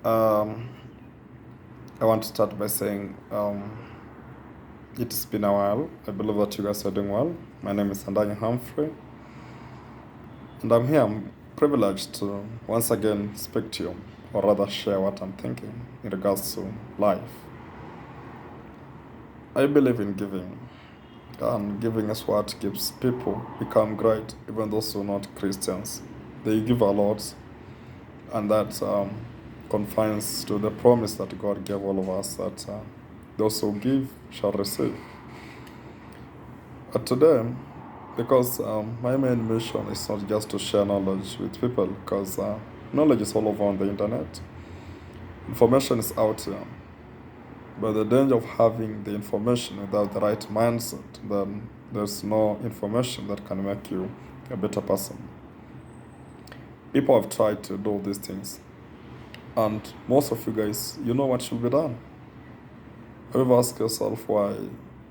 Um, I want to start by saying it's been a while. I believe that you guys are doing well. My name is Andanya Humphrey, and I'm here. I'm privileged to once again speak to you, or rather share what I'm thinking in regards to life. I believe in giving, and giving is what keeps people become great, even those who are not Christians. They give a lot, and that confines to the promise that God gave all of us that those who give shall receive. But today, because my main mission is not just to share knowledge with people, because knowledge is all over on the internet, information is out here. But the danger of having the information without the right mindset, then there's no information that can make you a better person. People have tried to do these things, and most of you guys, you know what should be done. Have you ever asked yourself why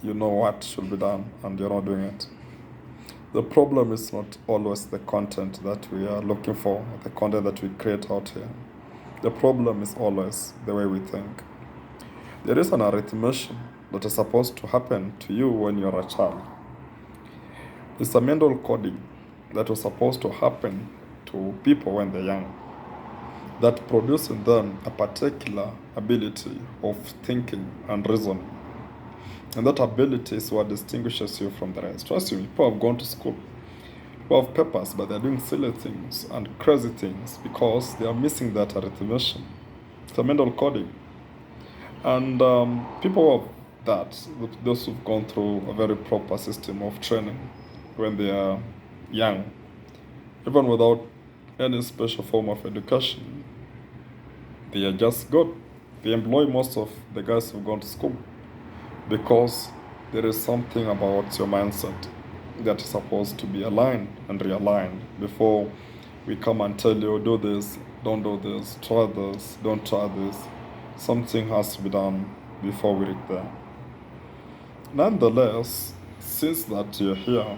you know what should be done and you're not doing it? The problem is not always the content that we are looking for, the content that we create out here. The problem is always the way we think. There is an arithmetic that is supposed to happen to you when you're a child. It's a mental coding that was supposed to happen to people when they're young, that produces in them a particular ability of thinking and reasoning. And that ability is what distinguishes you from the rest. Trust me, people have gone to school, people have papers, but they're doing silly things and crazy things because they are missing that arithmetic. It's a mental coding. And people have that, those who've gone through a very proper system of training when they are young, even without any special form of education, they are just good. They employ most of the guys who've gone to school because there is something about your mindset that is supposed to be aligned and realigned before we come and tell you, do this, don't do this, try this, don't try this. Something has to be done before we reach there. Nonetheless, since that you're here,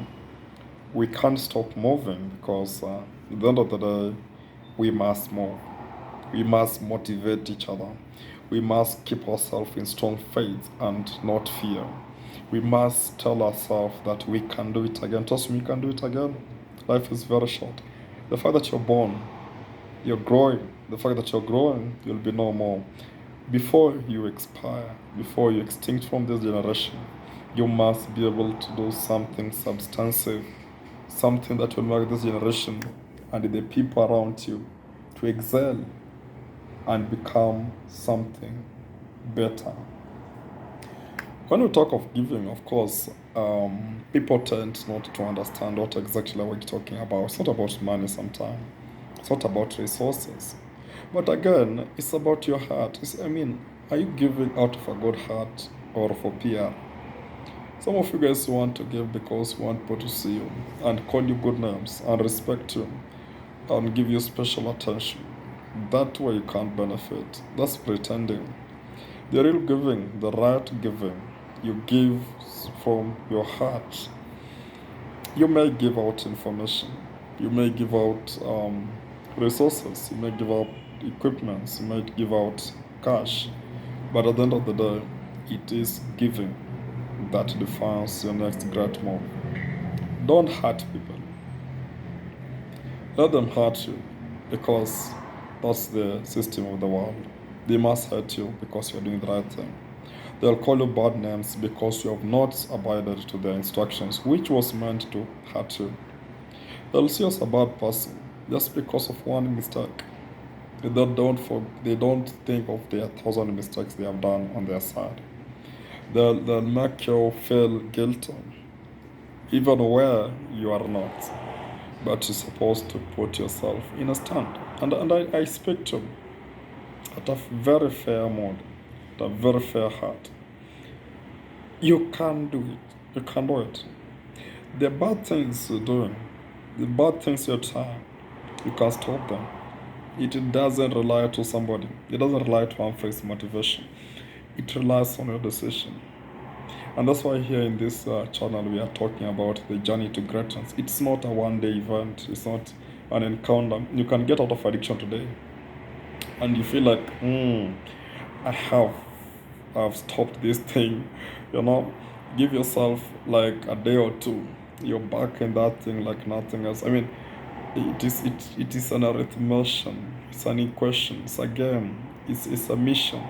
we can't stop moving because at the end of the day, we must move. We must motivate each other. We must keep ourselves in strong faith and not fear. We must tell ourselves that we can do it again. Trust me, you can do it again. Life is very short. The fact that you're born, you're growing. The fact that you're growing, you'll be no more. Before you expire, before you extinct from this generation, you must be able to do something substantive, something that will make this generation and the people around you to excel and become something better. When we talk of giving, of course, people tend not to understand what exactly we're talking about. It's not about money sometimes. It's not about resources. But again, it's about your heart. Are you giving out of a good heart or for PR? Some of you guys want to give because you want people to see you and call you good names and respect you and give you special attention. That way you can't benefit. That's pretending. The real giving, the right giving, you give from your heart. You may give out information. You may give out resources. You may give out equipment. You may give out cash. But at the end of the day, it is giving that defines your next great move. Don't hurt people. Let them hurt you because that's the system of the world. They must hurt you because you're doing the right thing. They'll call you bad names because you have not abided to their instructions, which was meant to hurt you. They'll see you as a bad person just because of one mistake. They don't think of their thousand mistakes they have done on their side. They'll make you feel guilty, even where you are not. But you're supposed to put yourself in a stand. And I speak to at a very fair mood, at a very fair heart. You can do it. You can do it. The bad things you're doing, the bad things you're trying, you can stop them. It doesn't rely to somebody. It doesn't rely to Humphrey's motivation. It relies on your decision. And that's why here in this channel we are talking about the journey to greatness. It's not a one-day event. It's not an encounter. You can get out of addiction today. and you feel like, I have I've stopped this thing, you know, give yourself like a day or two. You're back in that thing like nothing else. I mean, it is an arithmetic, it's an equation, it's a game, it's a mission.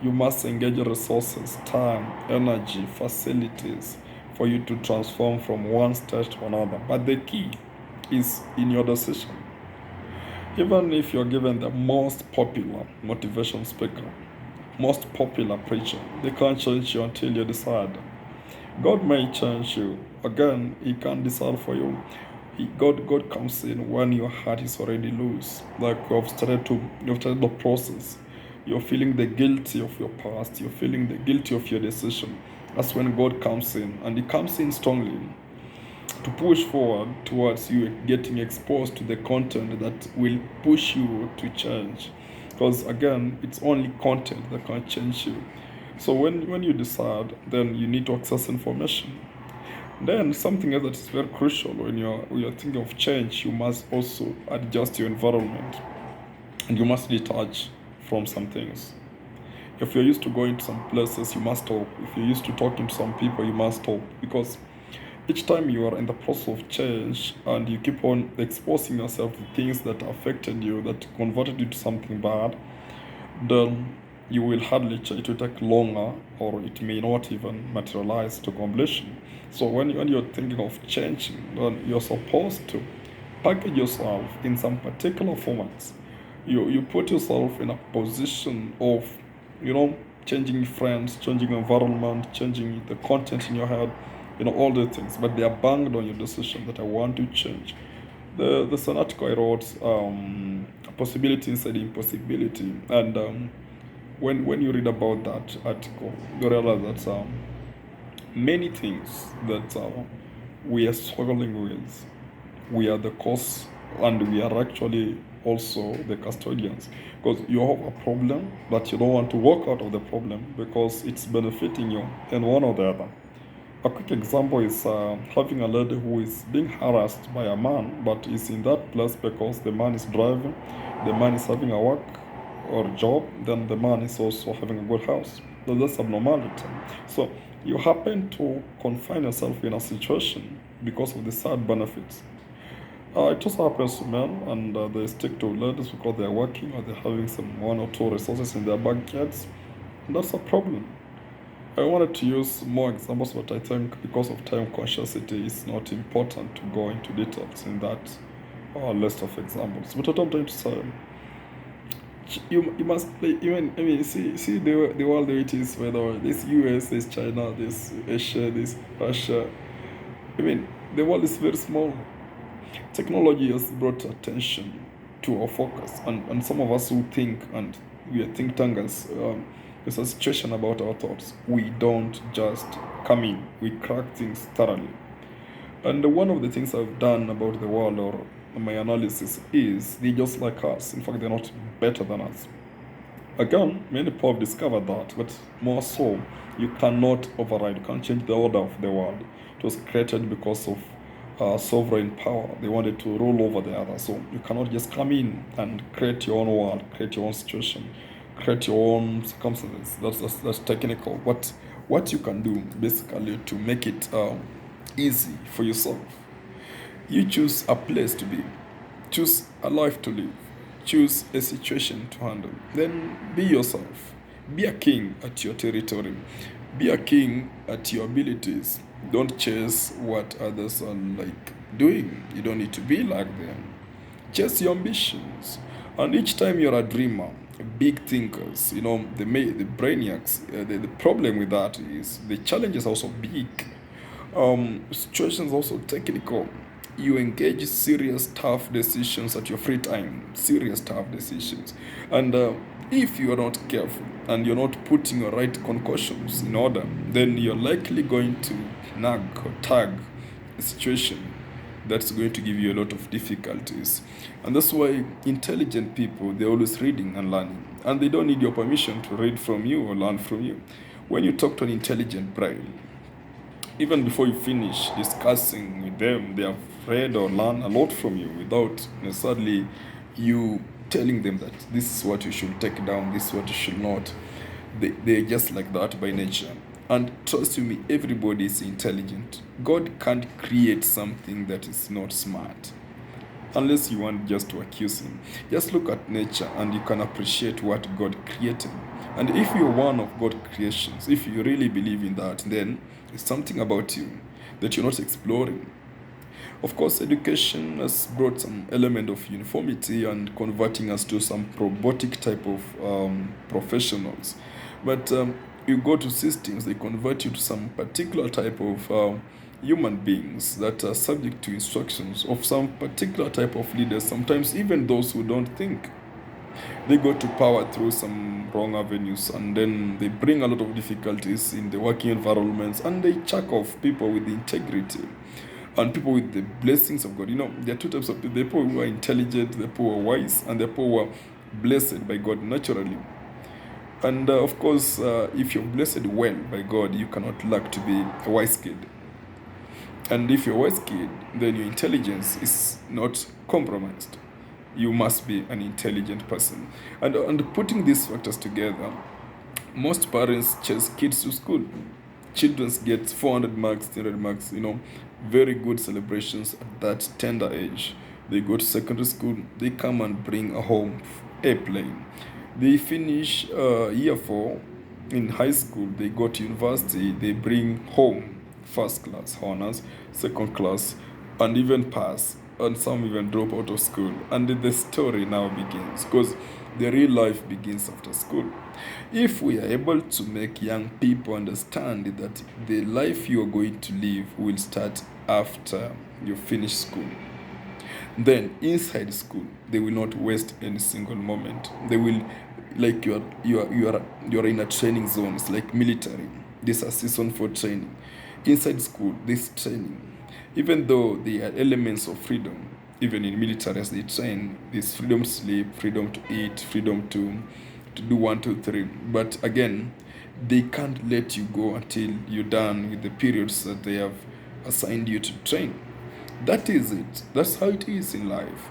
You must engage resources, time, energy, facilities for you to transform from one stage to another. But the key is in your decision. Even if you're given the most popular motivation speaker, most popular preacher, they can't change you until you decide. God may change you. Again, He can't decide for you. God comes in when your heart is already loose. Like you've started the process. You're feeling the guilty of your past. You're feeling the guilty of your decision. That's when God comes in, and He comes in strongly to push forward towards you getting exposed to the content that will push you to change. Because again, it's only content that can change you. So when you decide, then you need to access information. Then something else that is very crucial when you're thinking of change, you must also adjust your environment, and you must detach from some things. If you're used to going to some places, you must stop. If you're used to talking to some people, you must stop, because each time you are in the process of change and you keep on exposing yourself to things that affected you, that converted you to something bad, then you will hardly change. It will take longer, or it may not even materialize to completion. So when you're thinking of changing, then you're supposed to package yourself in some particular formats. You put yourself in a position of, changing friends, changing environment, changing the content in your head, all the things, but they are banged on your decision that I want to change. There's an article I wrote, possibility inside impossibility, and when you read about that article, you realize that many things that we are struggling with, we are the cause, and we are actually also the custodians, because you have a problem but you don't want to walk out of the problem because it's benefiting you in one or the other. A quick example is having a lady who is being harassed by a man, but is in that place because the man is driving, the man is having a work or job, then the man is also having a good house. So that's abnormality. So you happen to confine yourself in a situation because of the sad benefits. It also happens to men, and they stick to ladies because they're working or they're having some one or two resources in their backyards. And that's a problem. I wanted to use more examples, but I think because of time consciously, it's not important to go into details in that list of examples. But what I'm trying to say, you must even, I mean, see the world the way it is, whether this US, this China, this Asia, this Russia. I mean, the world is very small. Technology has brought attention to our focus, and some of us who think, and we are think tankers, there's a situation about our thoughts. We don't just come in, we crack things thoroughly. And one of the things I've done about the world, or my analysis, is they're just like us. In fact, they're not better than us. Again, many people have discovered that, but more so, you cannot override, you can't change the order of the world. It was created because of sovereign power. They wanted to rule over the other. So you cannot just come in and create your own world, create your own situation, create your own circumstances. That's technical. What you can do basically to make it easy for yourself, you choose a place to be, choose a life to live, choose a situation to handle. Then be yourself. Be a king at your territory. Be a king at your abilities. Don't chase what others are like doing. You don't need to be like them. Chase your ambitions. And each time you're a dreamer, big thinkers, the brainiacs, the problem with that is the challenge is also big. Situations also technical. You engage serious tough decisions at your free time, serious tough decisions, and if you are not careful and you're not putting your right concussions in order, then you're likely going to nag or tag a situation that's going to give you a lot of difficulties. And that's why intelligent people, they're always reading and learning, and they don't need your permission to read from you or learn from you. When you talk to an intelligent brain, even before you finish discussing with them, they have read or learned a lot from you without necessarily you telling them that this is what you should take down, this is what you should not. They're just like that by nature. And trust you me, everybody is intelligent. God can't create something that is not smart. Unless you want just to accuse him. Just look at nature and you can appreciate what God created. And if you're one of God's creations, if you really believe in that, then it's something about you that you're not exploring. Of course, education has brought some element of uniformity and converting us to some robotic type of professionals. But you go to systems, they convert you to some particular type of human beings that are subject to instructions of some particular type of leaders, sometimes even those who don't think. They go to power through some wrong avenues, and then they bring a lot of difficulties in the working environments, and they chuck off people with integrity and people with the blessings of God. There are two types of people: the people who are intelligent, the people who are wise, and the people who are blessed by God naturally. And of course, if you're blessed well by God, you cannot lack to be a wise kid. And if you're a wise kid, then your intelligence is not compromised. You must be an intelligent person. And putting these factors together, most parents chase kids to school. Children get 400 marks, 300 marks, very good celebrations at that tender age. They go to secondary school, they come and bring a home airplane. They finish year 4 in high school, they go to university, they bring home first class honors, second class, and even pass. And some even drop out of school. And the story now begins, because the real life begins after school. If we are able to make young people understand that the life you are going to live will start after you finish school, then inside school they will not waste any single moment. They will, like, you're in a training zone. It's like military. This is a season for training. Inside school, this training, even though there are elements of freedom, even in military as they train, there's freedom to sleep, freedom to eat, freedom to do 1, 2, 3. But again, they can't let you go until you're done with the periods that they have assigned you to train. That is it. That's how it is in life.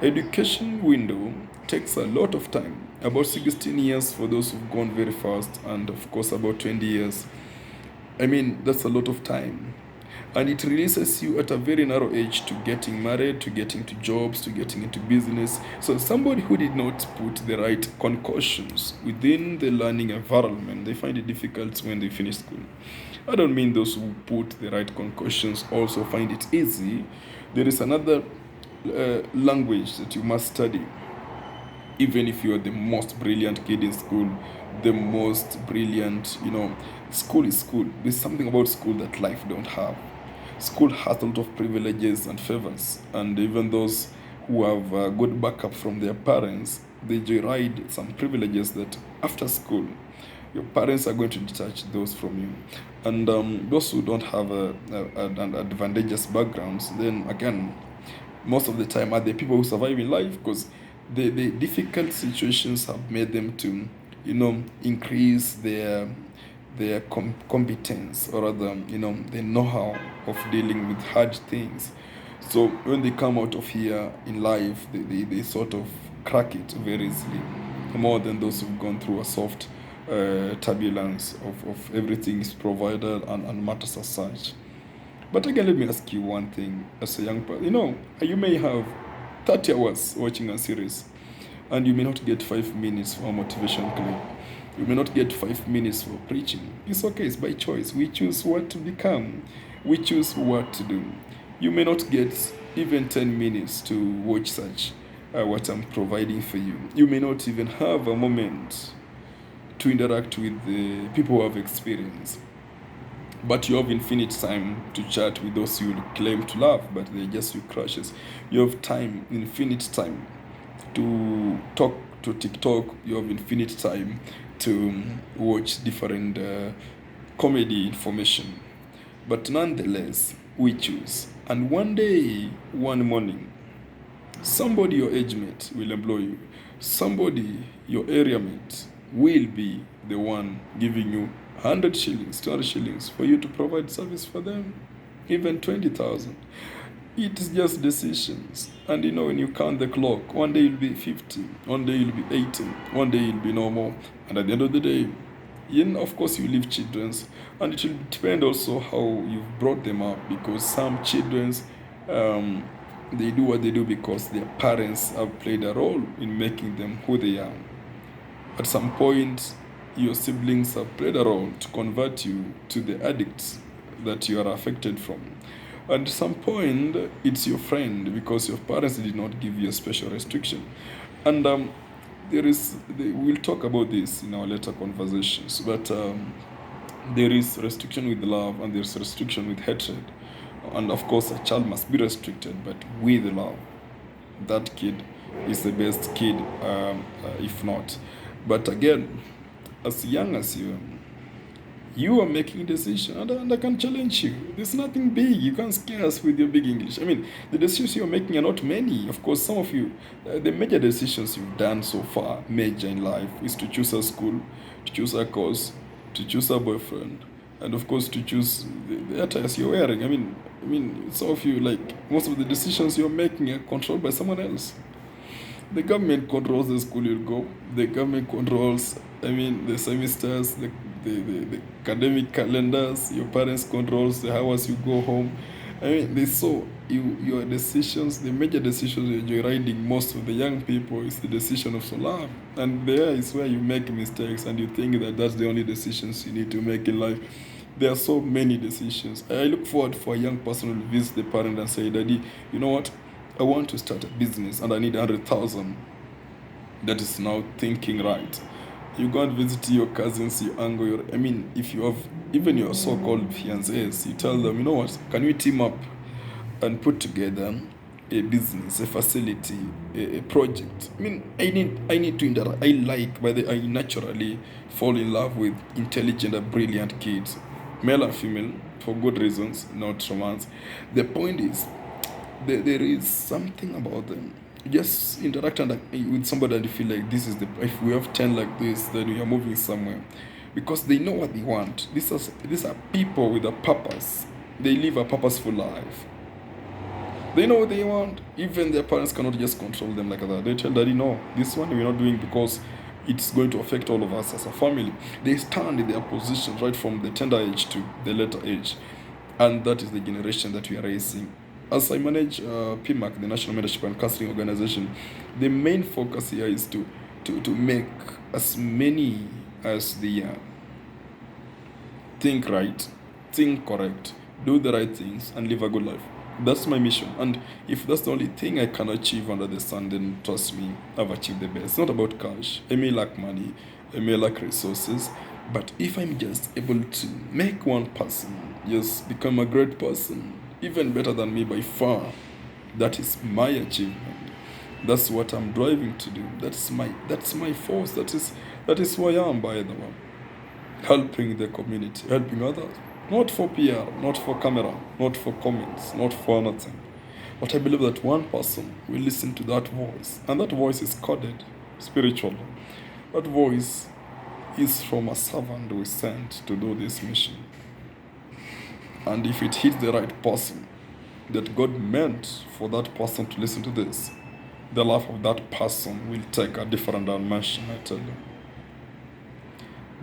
Education window takes a lot of time, about 16 years for those who've gone very fast, and of course about 20 years. That's a lot of time. And it releases you at a very narrow age to getting married, to getting to jobs, to getting into business. So somebody who did not put the right concussions within the learning environment, they find it difficult when they finish school. I don't mean those who put the right concussions also find it easy. There is another language that you must study. Even if you are the most brilliant kid in school, the most brilliant, school is school. There's something about school that life don't have. School has a lot of privileges and favors, and even those who have a good backup from their parents, they joyride some privileges that after school, your parents are going to detach those from you. And those who don't have an advantageous backgrounds, then again, most of the time are the people who survive in life, because the difficult situations have made them to, increase their competence, or rather, the know-how of dealing with hard things. So when they come out of here in life, they sort of crack it very easily, more than those who've gone through a soft turbulence of everything is provided and matters as such. But again, let me ask you one thing as a young person. You may have 30 hours watching a series, and you may not get 5 minutes for a motivation clip. You may not get 5 minutes for preaching. It's okay, it's by choice. We choose what to become. We choose what to do. You may not get even 10 minutes to watch such what I'm providing for you. You may not even have a moment to interact with the people who have experience. But you have infinite time to chat with those you claim to love, but they're just your crushes. You have time, infinite time to talk to TikTok. You have infinite time to watch different comedy information. But nonetheless, we choose. And one day, one morning, somebody your age mate will employ you. Somebody, your area mate, will be the one giving you 100 shillings, 200 shillings for you to provide service for them, even 20,000. It is just decisions. And when you count the clock, one day you'll be 50, one day you'll be 80, one day you'll be normal. And at the end of the day, of course, you leave children's, and it will depend also how you've brought them up, because some children's, they do what they do because their parents have played a role in making them who they are. At some point, your siblings have played a role to convert you to the addicts that you are affected from. At some point, it's your friend, because your parents did not give you a special restriction. And we'll talk about this in our later conversations, but there is restriction with love and there's restriction with hatred. And of course, a child must be restricted, but with love. That kid is the best kid, if not. But again, as young as you are making a decision, and I can challenge you. There's nothing big. You can't scare us with your big English. I mean, the decisions you're making are not many. Of course, some of you, the major decisions you've done so far, major in life, is to choose a school, to choose a course, to choose a boyfriend, and of course to choose the attires you're wearing. I mean, some of you, like, most of the decisions you're making are controlled by someone else. The government controls the school you'll go. The government controls, the semesters, the academic calendars. Your parents controls the hours you go home. They saw your decisions, the major decisions you're riding most of the young people is the decision of love. And there is where you make mistakes and you think that that's the only decisions you need to make in life. There are so many decisions. I look forward for a young person who will visit the parent and say, Daddy, you know what? I want to start a business and I need 100,000. That is now thinking right. You go and visit your cousins, your uncle, if you have even your so-called fiancés, you tell them, you know what, can we team up and put together a business, a facility, a project? I need to interact. I naturally fall in love with intelligent and brilliant kids, male and female, for good reasons, not romance. The point is, there is something about them. You just interact with somebody and you feel like if we have 10 like this, then we are moving somewhere, because they know what they want. These are people with a purpose. They live a purposeful life. They know what they want. Even their parents cannot just control them like that. They tell Daddy, no, this one we're not doing because it's going to affect all of us as a family. They stand in their positions right from the tender age to the later age, and that is the generation that we are raising. As I manage PMAC, the National Mentorship and Counseling Organization, the main focus here is to make as many as the think right, think correct, do the right things, and live a good life. That's my mission. And if that's the only thing I can achieve under the sun, then trust me, I've achieved the best. It's not about cash. I may lack money, I may lack resources, but if I'm just able to make one person just become a great person, even better than me by far, that is my achievement. That's what I'm driving to do. That's my force. That is who I am, by the way. Helping the community, helping others. Not for PR, not for camera, not for comments, not for nothing. But I believe that one person will listen to that voice, and that voice is coded spiritually. That voice is from a servant who is sent to do this mission. And if it hits the right person that God meant for that person to listen to this, the life of that person will take a different dimension, I tell you.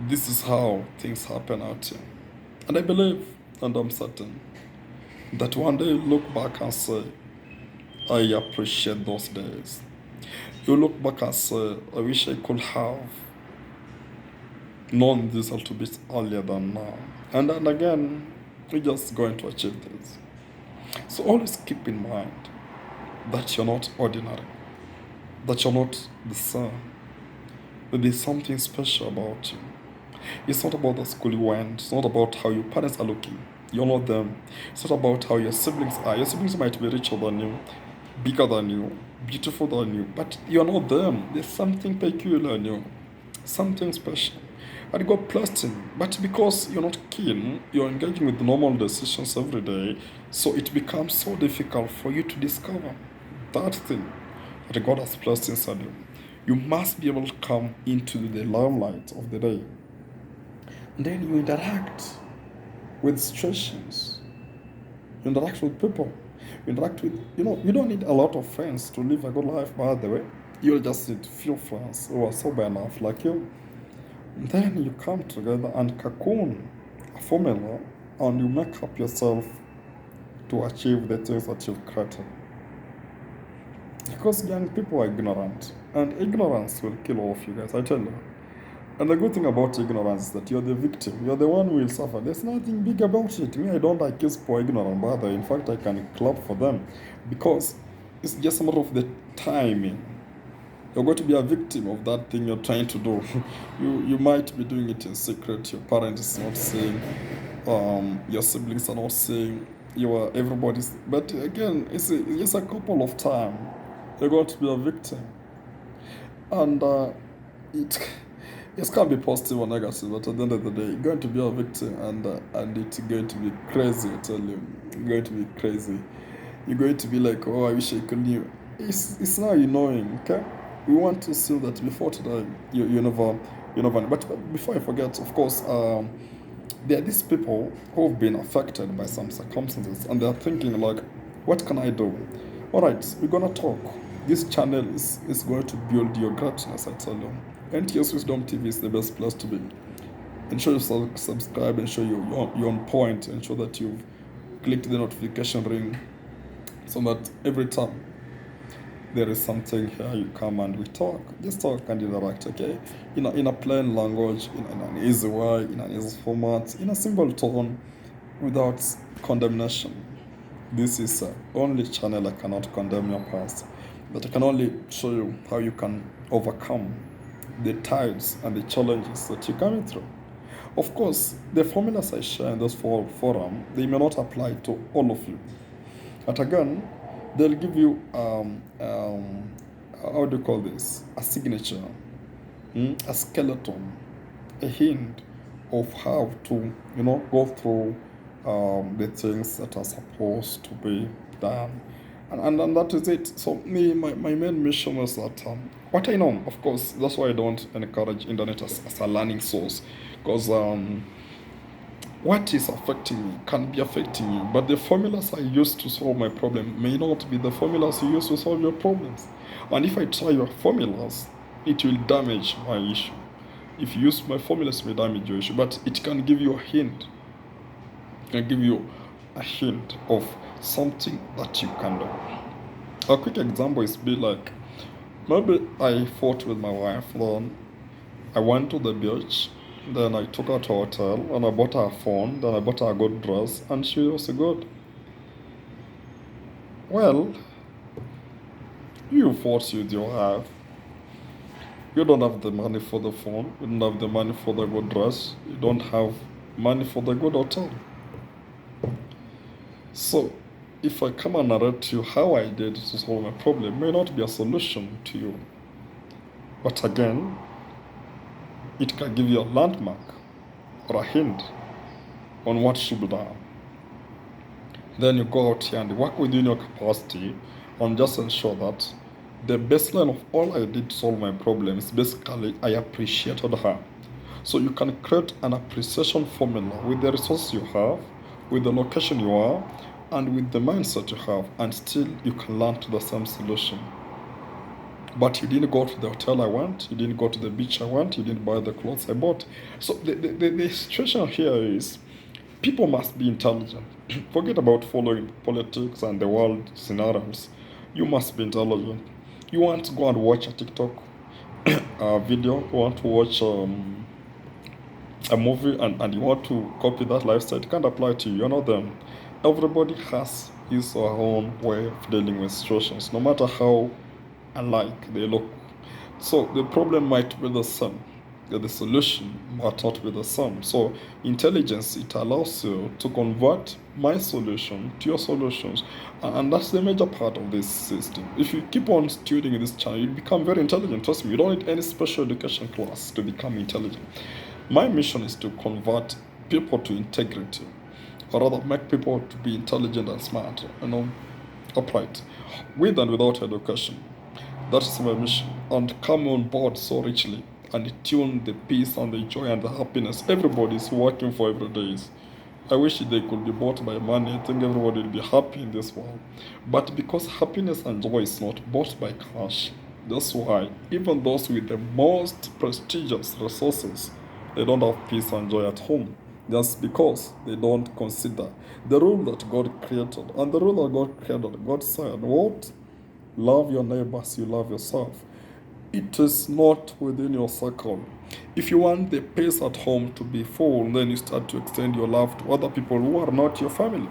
This is how things happen out here. And I believe, and I'm certain, that one day you look back and say, I appreciate those days. You look back and say, I wish I could have known this a little bit earlier than now. And then again, we're just going to achieve this. So always keep in mind that you're not ordinary, that you're not the same, that there's something special about you. It's not about the school you went, it's not about how your parents are looking. You're not them. It's not about how your siblings are. Your siblings might be richer than you, bigger than you, beautiful than you, but you're not them. There's something peculiar in you, something special. And God blessed him. But because you're not keen, you're engaging with normal decisions every day, so it becomes so difficult for you to discover that thing that God has placed inside you. You must be able to come into the limelight of the day. And then you interact with situations. You interact with people. interact with, you don't need a lot of friends to live a good life, by the way. You'll just need few friends who are sober enough like you. Then you come together and cocoon a formula, and you make up yourself to achieve the things that you've created. Because young people are ignorant, and ignorance will kill all of you guys, I tell you. And the good thing about ignorance is that you're the victim. You're the one who will suffer. There's nothing big about it. Me, I don't accuse poor ignorant brother. In fact, I can clap for them because it's just a matter of the timing. You're going to be a victim of that thing you're trying to do. you might be doing it in secret. Your parents are not seeing. Your siblings are not seeing. Everybody's. But again, it's just a couple of time. You're going to be a victim, and it. It can be positive or negative, but at the end of the day, you're going to be a victim, and it's going to be crazy. I tell you, it's going to be crazy. You're going to be like, oh, I wish I could knew. It's now knowing, okay? We want to see that before today, you never. But before I forget, of course, there are these people who've been affected by some circumstances, and they're thinking like, what can I do? All right, we're gonna talk. This channel is going to build your greatness, I tell you. NTS Wisdom TV is the best place to be. Ensure you subscribe, ensure you're on point, ensure that you've clicked the notification ring so that every time there is something here, you come and we talk. Just talk and interact, okay? In a plain language, in an easy way, in an easy format, in a simple tone, without condemnation. This is the only channel I cannot condemn your past, but I can only show you how you can overcome the tides and the challenges that you're coming through. Of course, the formulas I share in this forum, they may not apply to all of you. But again, they'll give you, how do you call this? A signature, a skeleton, a hint of how to, go through the things that are supposed to be done. And that is it. So my main mission was that what I know, of course, that's why I don't encourage internet as a learning source, because what is affecting me can be affecting you, but the formulas I use to solve my problem may not be the formulas you use to solve your problems. And if I try your formulas, it will damage my issue. If you use my formulas, it may damage your issue, but it can give you a hint. It can give you a hint of something that you can do. A quick example is be like, maybe I fought with my wife, then I went to the beach, then I took her to a hotel, and I bought her a phone, then I bought her a good dress, and she was good. Well, you fought with your wife. You don't have the money for the phone, you don't have the money for the good dress, you don't have money for the good hotel. So, if I come and narrate to you how I did to solve my problem, may not be a solution to you. But again, it can give you a landmark or a hint on what should be done. Then you go out here and work within your capacity and just ensure that the baseline of all I did to solve my problem is basically I appreciated her. So you can create an appreciation formula with the resources you have, with the location you are, and with the mindset you have, and still you can land to the same solution. But you didn't go to the hotel I went, you didn't go to the beach I went, you didn't buy the clothes I bought. So the situation here is people must be intelligent. Forget about following politics and the world scenarios. You must be intelligent. You want to go and watch a TikTok video, you want to watch a movie, and you want to copy that lifestyle, it can't apply to you. You know them. Everybody has his or her own way of dealing with situations, no matter how alike they look. So the problem might be the same, the solution might not be the same. So intelligence, it allows you to convert my solution to your solutions, and that's the major part of this system. If you keep on studying this channel, you become very intelligent. Trust me, you don't need any special education class to become intelligent. My mission is to convert people to integrity, or rather make people to be intelligent and smart, upright, with and without education. That is my mission, and come on board so richly and tune the peace and the joy and the happiness everybody is working for every day. I wish they could be bought by money. I think everybody will be happy in this world. But because happiness and joy is not bought by cash, that's why even those with the most prestigious resources, they don't have peace and joy at home. Just because they don't consider the rule that God created. And the rule that God created, God said, what? Love your neighbors, you love yourself. It is not within your circle. If you want the peace at home to be full, then you start to extend your love to other people who are not your family.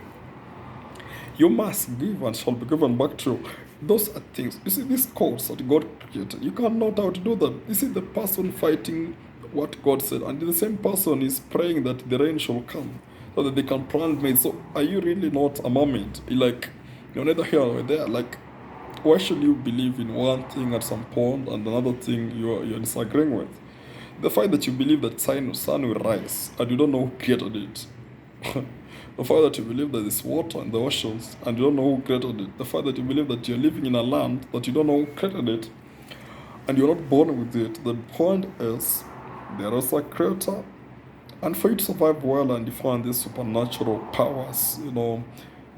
You must give and shall be given back to you. Those are things. You see, these codes that God created, you cannot outdo them. You see, the person fighting what God said, and the same person is praying that the rain shall come so that they can plant maize. So, are you really not a mermaid? Like, you're neither here nor there. Like, why should you believe in one thing at some point and another thing you're disagreeing with? The fact that you believe that sun will rise and you don't know who created it. The fact that you believe that there's water in the oceans and you don't know who created it. The fact that you believe that you're living in a land that you don't know who created it and you're not born with it. The point is, there is a creator. And for you to survive well and define these supernatural powers,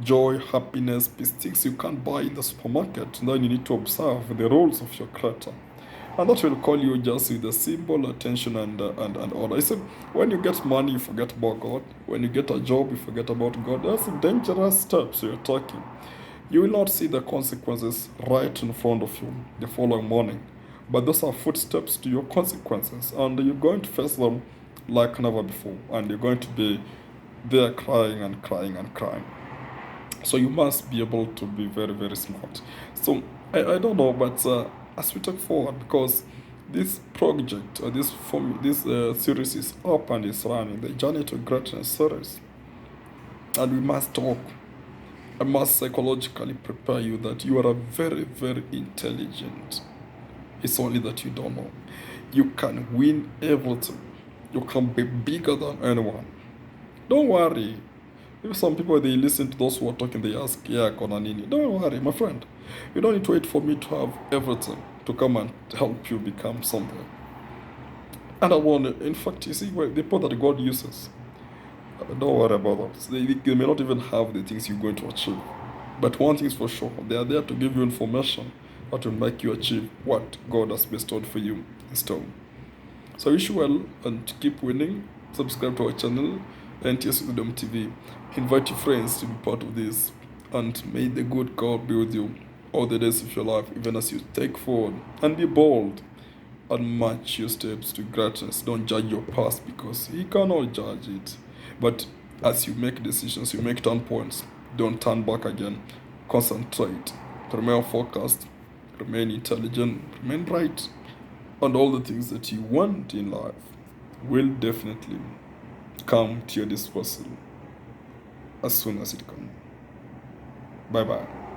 joy, happiness, these things you can't buy in the supermarket, then you need to observe the rules of your creator. And that will call you just with a simple attention and order. I said, when you get money, you forget about God. When you get a job, you forget about God. That's dangerous steps you're taking. You will not see the consequences right in front of you the following morning. But those are footsteps to your consequences. And you're going to face them like never before. And you're going to be there crying and crying and crying. So you must be able to be very, very smart. So I don't know, but as we talk forward, because this project or this series is up and is running, the Journey to Greatness series, and we must talk. I must psychologically prepare you that you are a very, very intelligent. It's only that you don't know. You can win everything. You can be bigger than anyone. Don't worry. If some people they listen to those who are talking, they ask, yeah, kona nini. Don't worry, my friend. You don't need to wait for me to have everything to come and help you become something. And I want, in fact, you see, the people that God uses, don't worry about that. They may not even have the things you're going to achieve. But one thing is for sure, they are there to give you information that will make you achieve what God has bestowed for you in stone. So wish you well and keep winning. Subscribe to our channel, NTS Wisdom TV. Invite your friends to be part of this. And may the good God be with you all the days of your life, even as you take forward and be bold and march your steps to greatness. Don't judge your past because He cannot judge it. But as you make decisions, you make turn points, don't turn back again. Concentrate, remain focused, remain intelligent, remain right. And all the things that you want in life will definitely come to your disposal as soon as it comes. Bye bye.